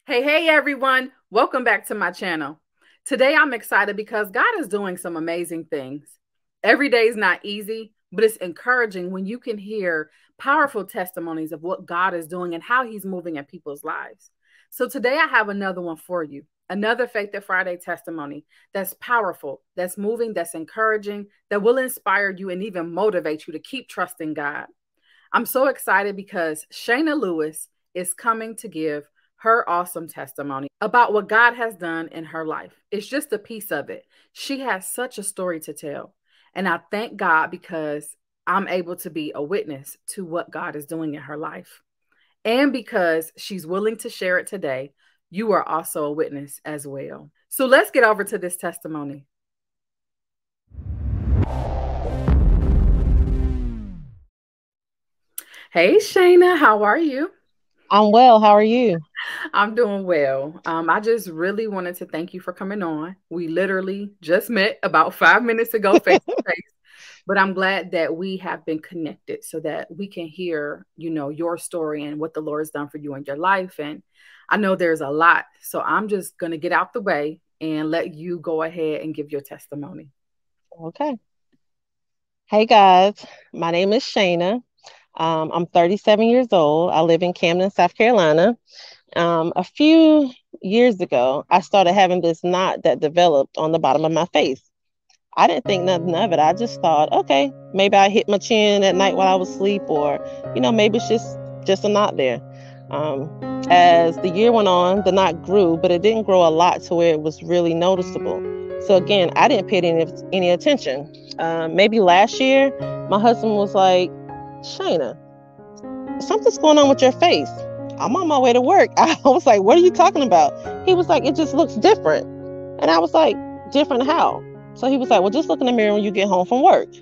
Hey everyone. Welcome back to my channel. Today I'm excited because God is doing some amazing things. Every day is not easy, but it's encouraging when you can hear powerful testimonies of what God is doing and how he's moving in people's lives. So today I have another one for you. Another Faith That Friday testimony that's powerful, that's moving, that's encouraging, that will inspire you and even motivate you to keep trusting God. I'm so excited because Shanna Lewis is coming to give her awesome testimony about what God has done in her life. It's just a piece of it. She has such a story to tell. And I thank God because I'm able to be a witness to what God is doing in her life. And because she's willing to share it today, you are also a witness as well. So let's get over to this testimony. Hey, Shayna, how are you? I'm well. How are you? I'm doing well. I just really wanted to thank you for coming on. We literally just met about 5 minutes ago, face to face, but I'm glad that we have been connected so that we can hear, your story and what the Lord has done for you in your life. And I know there's a lot, so I'm just going to get out the way and let you go ahead and give your testimony. Okay. Hey guys, my name is Shanna. I'm 37 years old. I live in Camden, South Carolina. A few years ago, I started having this knot that developed on the bottom of my face. I didn't think nothing of it. I just thought, okay, maybe I hit my chin at night while I was asleep, or maybe it's just a knot there. Um, as the year went on, the knot grew, but it didn't grow a lot to where it was really noticeable. So again, I didn't pay any attention. Maybe last year, my husband was like, Shayna, something's going on with your face. I'm on my way to work. I was like, what are you talking about? He was like, it just looks different. And I was like, different how? So he was like, well, just look in the mirror when you get home from work.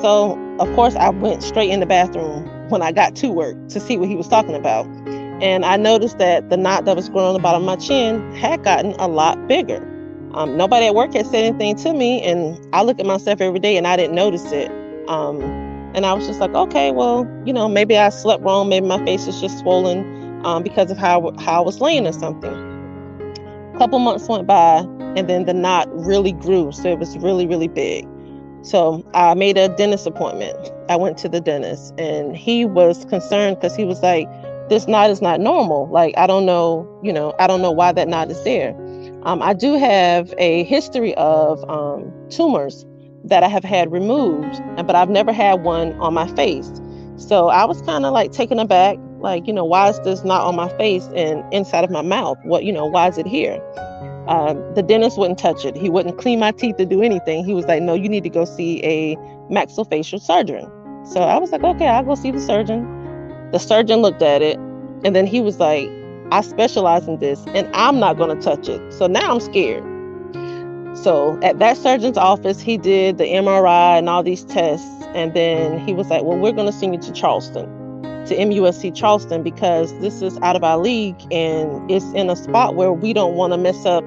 So, of course, I went straight in the bathroom when I got to work to see what he was talking about. And I noticed that the knot that was growing on the bottom of my chin had gotten a lot bigger. Nobody at work had said anything to me, and I look at myself every day and I didn't notice it. Um, and I was just like, okay, well, maybe I slept wrong. Maybe my face is just swollen because of how I was laying or something. A couple months went by, and then the knot really grew. So it was really, really big. So I made a dentist appointment. I went to the dentist, and he was concerned because he was like, this knot is not normal. Like, I don't know, I don't know why that knot is there. I do have a history of tumors that I have had removed, but I've never had one on my face. So I was kind of like taken aback, like, why is this not on my face and inside of my mouth? Why is it here? The dentist wouldn't touch it. He wouldn't clean my teeth or do anything. He was like, no, you need to go see a maxillofacial surgeon. So I was like, okay, I'll go see the surgeon. The surgeon looked at it, and then he was like, I specialize in this and I'm not going to touch it. So now I'm scared. So at that surgeon's office, he did the MRI and all these tests. And then he was like, well, we're going to send you to Charleston, to MUSC Charleston, because this is out of our league and it's in a spot where we don't want to mess up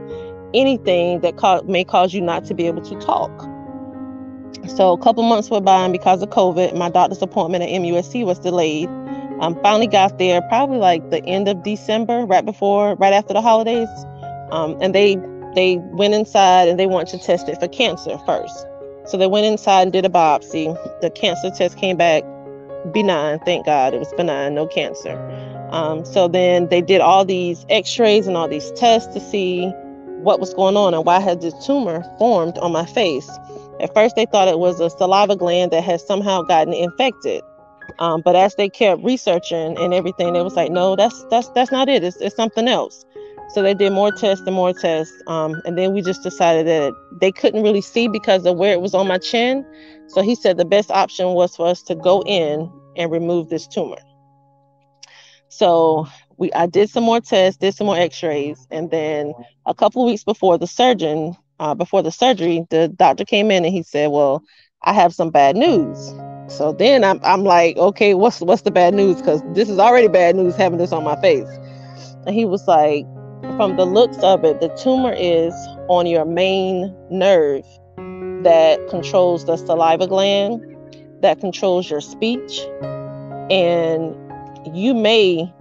anything that may cause you not to be able to talk. So a couple months went by, and because of COVID, my doctor's appointment at MUSC was delayed. Finally got there probably like the end of December, right after the holidays. And they went inside and they wanted to test it for cancer first. So they went inside and did a biopsy. The cancer test came back benign. Thank God it was benign, no cancer. So then they did all these x-rays and all these tests to see what was going on and why had this tumor formed on my face. At first they thought it was a saliva gland that had somehow gotten infected. But as they kept researching and everything, they was like, no, that's not it. It's something else. So they did more tests and more tests. And then we just decided that they couldn't really see because of where it was on my chin. So he said the best option was for us to go in and remove this tumor. So I did some more tests, did some more x-rays. And then a couple of weeks before the surgery, the doctor came in and he said, well, I have some bad news. So then I'm like, okay, what's the bad news? Because this is already bad news having this on my face. And he was like, from the looks of it, the tumor is on your main nerve that controls the saliva gland, that controls your speech. And you may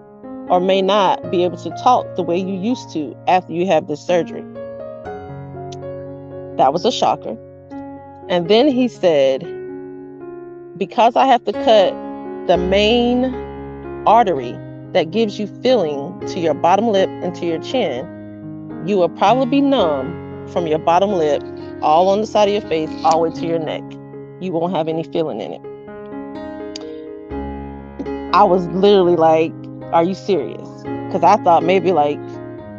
or may not be able to talk the way you used to after you have this surgery. That was a shocker. And then he said, because I have to cut the main artery that gives you feeling to your bottom lip and to your chin, you will probably be numb from your bottom lip all on the side of your face all the way to your neck. You won't have any feeling in it. I was literally like, are you serious? Because I thought maybe like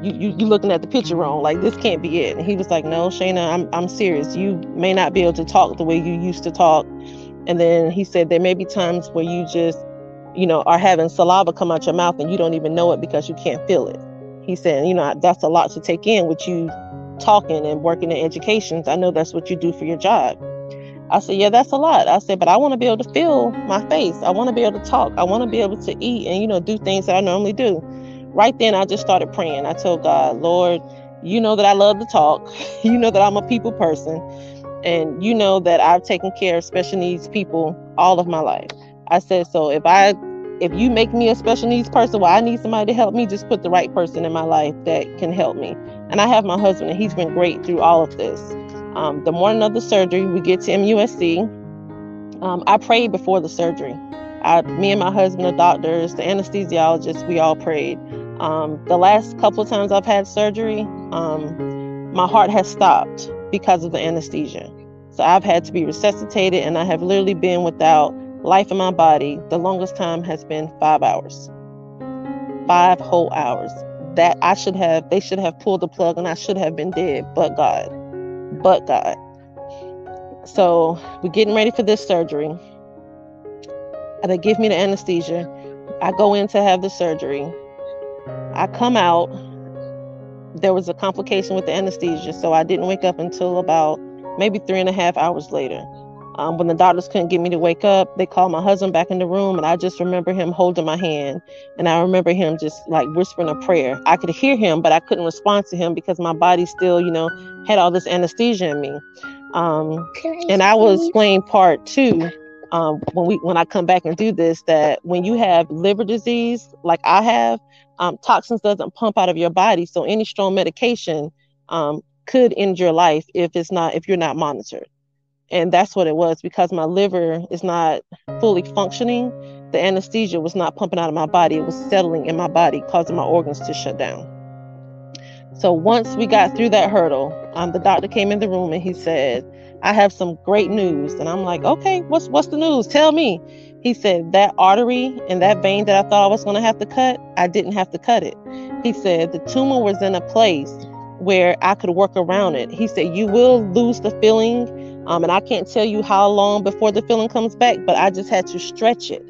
you looking at the picture wrong, like this can't be it. And he was like, no, Shanna, I'm serious. You may not be able to talk the way you used to talk. And then he said there may be times where you just, are having saliva come out your mouth and you don't even know it because you can't feel it. He said, that's a lot to take in with you talking and working in education. I know that's what you do for your job. I said, yeah, that's a lot. I said, but I want to be able to feel my face. I want to be able to talk. I want to be able to eat and, do things that I normally do. Right then, I just started praying. I told God, Lord, you know that I love to talk. You know that I'm a people person. And you know that I've taken care of special needs people all of my life. I said, so if you make me a special needs person, well, I need somebody to help me, just put the right person in my life that can help me. And I have my husband, and he's been great through all of this. The morning of the surgery, we get to MUSC. I prayed before the surgery. Me and my husband, the doctors, the anesthesiologist, we all prayed. The last couple of times I've had surgery, my heart has stopped because of the anesthesia. So I've had to be resuscitated, and I have literally been without life in my body. The longest time has been 5 hours. 5 whole hours. That they should have pulled the plug, and I should have been dead, but God. So we're getting ready for this surgery. They give me the anesthesia. I go in to have the surgery. I come out. There was a complication with the anesthesia, so I didn't wake up until about maybe 3.5 hours later. When the doctors couldn't get me to wake up, they called my husband back in the room, and I just remember him holding my hand, and I remember him just like whispering a prayer. I could hear him, but I couldn't respond to him because my body still, had all this anesthesia in me. And I will explain part 2 when I come back and do this, that when you have liver disease like I have, toxins doesn't pump out of your body, so any strong medication could end your life if you're not monitored. And that's what it was, because my liver is not fully functioning. The anesthesia was not pumping out of my body. It was settling in my body, causing my organs to shut down. So once we got through that hurdle, the doctor came in the room and he said, I have some great news. And I'm like, okay, what's the news? Tell me. He said, that artery and that vein that I thought I was going to have to cut, I didn't have to cut it. He said, the tumor was in a place where I could work around it. He said, you will lose the feeling. And I can't tell you how long before the feeling comes back, but I just had to stretch it.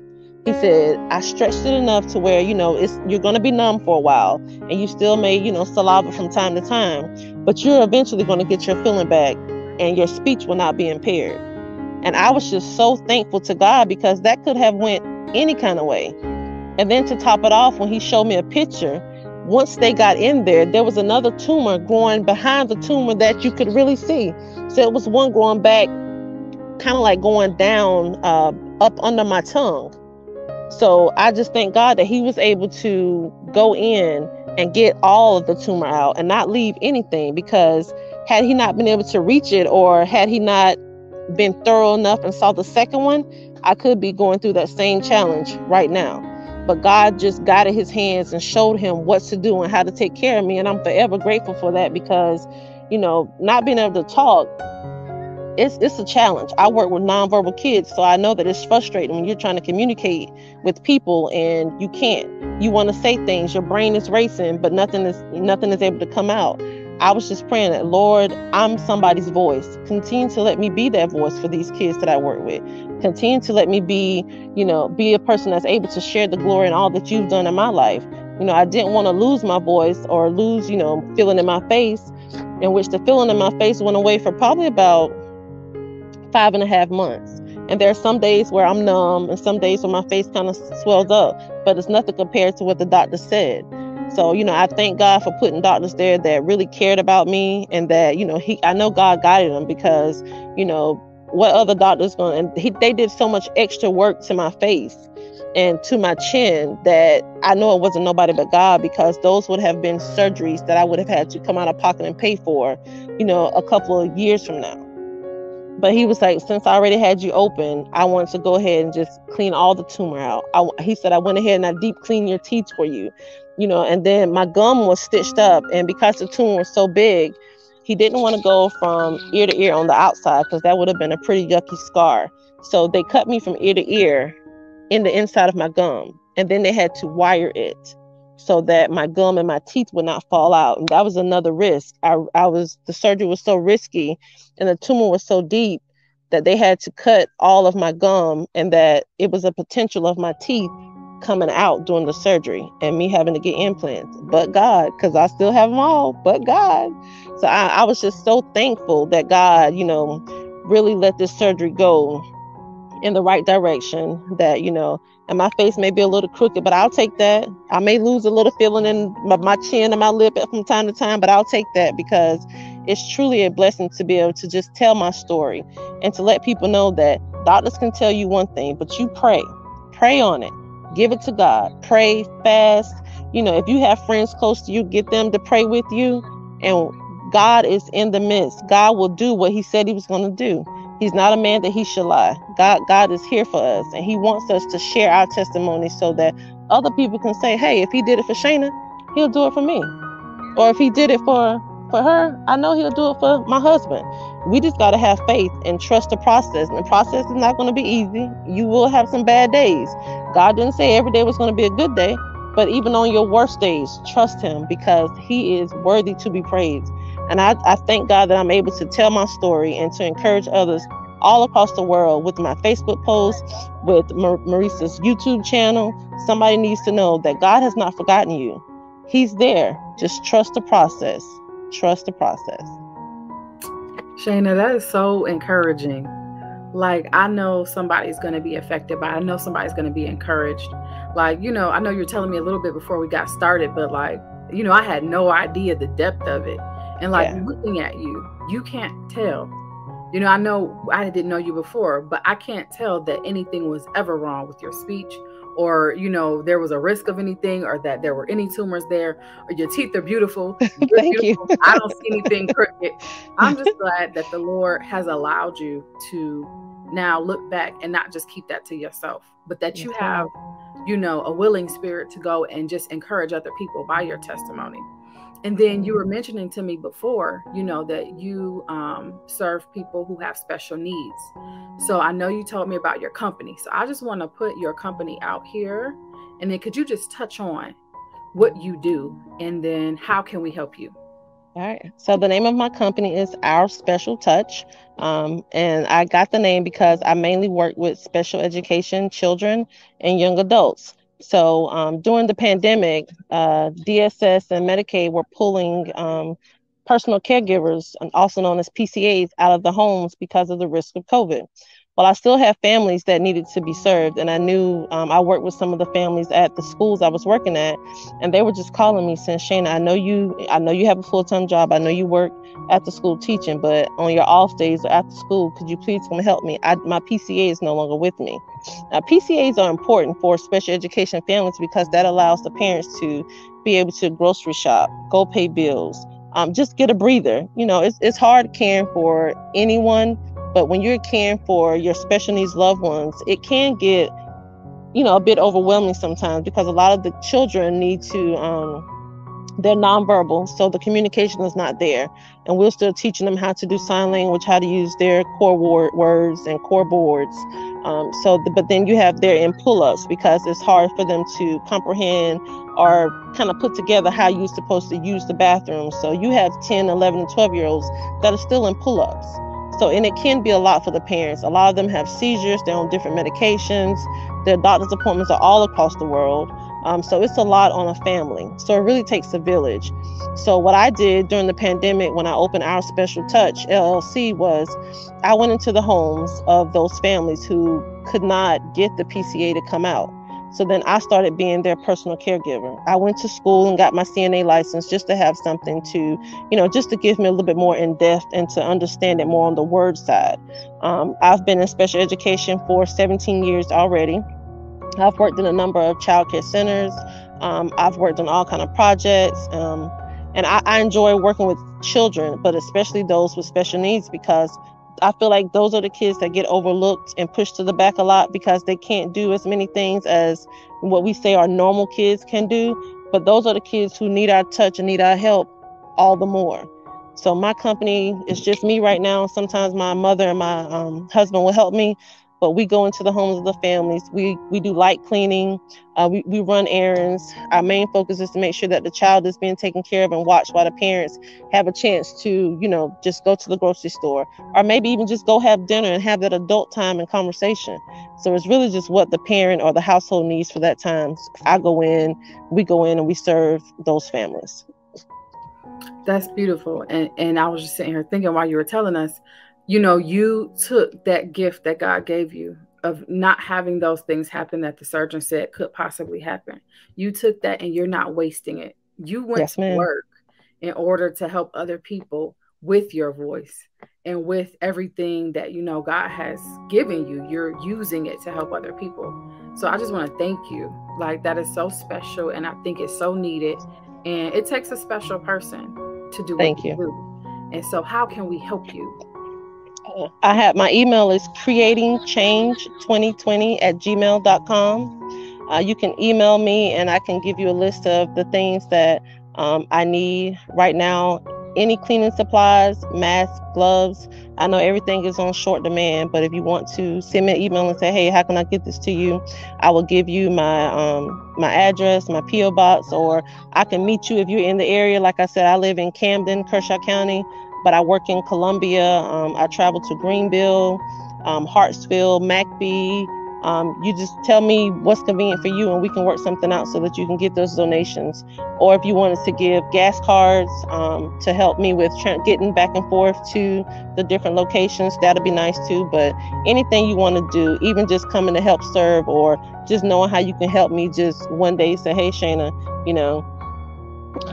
He said, I stretched it enough to where, you're going to be numb for a while, and you still may, saliva from time to time, but you're eventually going to get your feeling back and your speech will not be impaired. And I was just so thankful to God, because that could have went any kind of way. And then to top it off, when he showed me a picture, once they got in there was another tumor growing behind the tumor that you could really see. So it was one growing back, kind of like going down up under my tongue. So I just thank God that he was able to go in and get all of the tumor out and not leave anything, because had he not been able to reach it, or had he not been thorough enough and saw the second one, I could be going through that same challenge right now. But God just guided his hands and showed him what to do and how to take care of me. And I'm forever grateful for that, because, not being able to talk, it's a challenge. I work with nonverbal kids, so I know that it's frustrating when you're trying to communicate with people and you can't. You want to say things, your brain is racing, but nothing is able to come out. I was just praying that, Lord, I'm somebody's voice. Continue to let me be that voice for these kids that I work with. Continue to let me be a person that's able to share the glory and all that you've done in my life. I didn't want to lose my voice or lose, feeling in my face, in which the feeling in my face went away for probably about 5.5 months. And there are some days where I'm numb and some days where my face kind of swells up, but it's nothing compared to what the doctor said. So, I thank God for putting doctors there that really cared about me, and that, I know God guided them, because, what other doctors they did so much extra work to my face and to my chin, that I know it wasn't nobody but God, because those would have been surgeries that I would have had to come out of pocket and pay for, a couple of years from now. But he was like, since I already had you open, I want to go ahead and just clean all the tumor out. He said, I went ahead and I deep cleaned your teeth for you, and then my gum was stitched up. And because the tumor was so big, he didn't want to go from ear to ear on the outside, because that would have been a pretty yucky scar. So they cut me from ear to ear in the inside of my gum. And then they had to wire it so that my gum and my teeth would not fall out. And that was another risk. The surgery was so risky and the tumor was so deep that they had to cut all of my gum, and that it was a potential of my teeth coming out during the surgery and me having to get implants. But God, because I still have them all, but God. So I was just so thankful that God, really let this surgery go in the right direction, that, and my face may be a little crooked, but I'll take that. I may lose a little feeling in my chin and my lip from time to time, but I'll take that, because it's truly a blessing to be able to just tell my story and to let people know that doctors can tell you one thing, but you pray on it, give it to God, pray, fast. If you have friends close to you, get them to pray with you, and God is in the midst. God will do what he said he was going to do. He's not a man that he should lie. God is here for us, and he wants us to share our testimony so that other people can say, hey, if he did it for Shanna, he'll do it for me. Or if he did it for her, I know he'll do it for my husband. We just got to have faith and trust the process. And the process is not going to be easy. You will have some bad days. God didn't say every day was going to be a good day, but even on your worst days, trust him, because he is worthy to be praised. And I thank God that I'm able to tell my story and to encourage others all across the world with my Facebook posts, with Mariesa's YouTube channel. Somebody needs to know that God has not forgotten you. He's there. Just trust the process. Trust the process. Shanna, that is so encouraging. Like, I know somebody's going to be affected by it. I know somebody's going to be encouraged. Like, I know you're telling me a little bit before we got started, but like, I had no idea the depth of it. And like, looking at you, you can't tell. I know I didn't know you before, but I can't tell that anything was ever wrong with your speech, or, there was a risk of anything, or that there were any tumors there, or your teeth are beautiful. Thank you. I don't see anything crooked. I'm just glad that the Lord has allowed you to now look back and not just keep that to yourself, but that you have, a willing spirit to go and just encourage other people by your testimony. And then you were mentioning to me before, that you serve people who have special needs. So I know you told me about your company. So I just want to put your company out here. And then could you just touch on what you do, and then how can we help you? All right. So the name of my company is Our Special Touch. And I got the name because I mainly work with special education children and young adults. So during the pandemic, DSS and Medicaid were pulling personal caregivers, and also known as PCAs, out of the homes because of the risk of COVID. Well, I still have families that needed to be served. And I knew I worked with some of the families at the schools I was working at, and they were just calling me saying, Shanna, I know you have a full-time job. I know you work at the school teaching, but on your off days or after school, could you please come help me? My PCA is no longer with me. Now, PCAs are important for special education families because that allows the parents to be able to grocery shop, go pay bills, just get a breather. It's hard caring for anyone, but when you're caring for your special needs loved ones, it can get, a bit overwhelming sometimes, because a lot of the children need to, they're nonverbal, so the communication is not there. And we're still teaching them how to do sign language, how to use their core words and core boards. But then you have their in pull-ups, because it's hard for them to comprehend or kind of put together how you're supposed to use the bathroom. So you have 10, 11, and 12-year-olds that are still in pull-ups. So, and it can be a lot for the parents. A lot of them have seizures. They're on different medications. Their doctor's appointments are all across the world. So it's a lot on a family. So it really takes a village. So what I did during the pandemic when I opened Our Special Touch LLC was I went into the homes of those families who could not get the PCA to come out. So then I started being their personal caregiver. I went to school and got my CNA license just to have something to, just to give me a little bit more in depth and to understand it more on the word side. I've been in special education for 17 years already. I've worked in a number of childcare centers. I've worked on all kind of projects, and I enjoy working with children, but especially those with special needs, because I feel like those are the kids that get overlooked and pushed to the back a lot because they can't do as many things as what we say our normal kids can do. But those are the kids who need our touch and need our help all the more. So my company is just me right now. Sometimes my mother and my husband will help me, but we go into the homes of the families. We do light cleaning. We run errands. Our main focus is to make sure that the child is being taken care of and watched while the parents have a chance to, just go to the grocery store, or maybe even just go have dinner and have that adult time and conversation. So it's really just what the parent or the household needs for that time. We go in and we serve those families. That's beautiful. And I was just sitting here thinking while you were telling us, you took that gift that God gave you of not having those things happen that the surgeon said could possibly happen. You took that and you're not wasting it. You went Yes, to ma'am. work in order to help other people with your voice and with everything that God has given you. You're using it to help other people. So I just want to thank you. Like, that is so special, and I think it's so needed, and it takes a special person to do what Thank you. do. And so how can we help you? I have my email is creatingchange2020@gmail.com. You can email me and I can give you a list of the things that I need right now. Any cleaning supplies, masks, gloves. I know everything is on short demand, but if you want to send me an email and say, hey, how can I get this to you? I will give you my address, my P.O. box, or I can meet you if you're in the area. Like I said, I live in Camden, Kershaw County, but I work in Columbia. I travel to Greenville, Hartsville, McBee. You just tell me what's convenient for you and we can work something out so that you can get those donations. Or if you wanted to give gas cards to help me with getting back and forth to the different locations, that'll be nice too. But anything you want to do, even just coming to help serve or just knowing how you can help me, just one day say, hey, Shanna,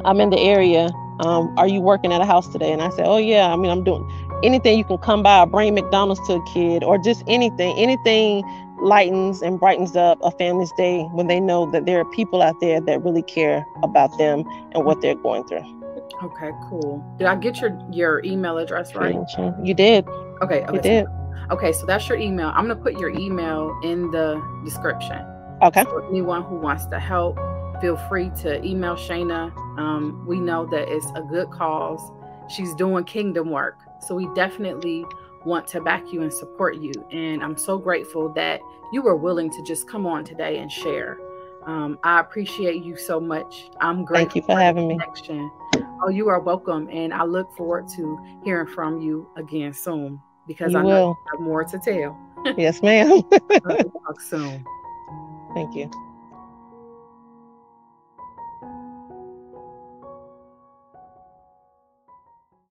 I'm in the area. Are you working at a house today? And I say, oh yeah, I'm doing anything you can come by or bring McDonald's to a kid or just anything lightens and brightens up a family's day when they know that there are people out there that really care about them and what they're going through. Okay, cool. Did I get your email address right? You did. Okay. You did. Okay, so that's your email. I'm going to put your email in the description. Okay. So anyone who wants to help, feel free to email Shanna. We know that it's a good cause. She's doing kingdom work. So we definitely want to back you and support you. And I'm so grateful that you were willing to just come on today and share. I appreciate you so much. I'm grateful. Thank you for having me. Oh, you are welcome. And I look forward to hearing from you again soon, because I know you have more to tell. Yes, ma'am. Talk soon. Thank you.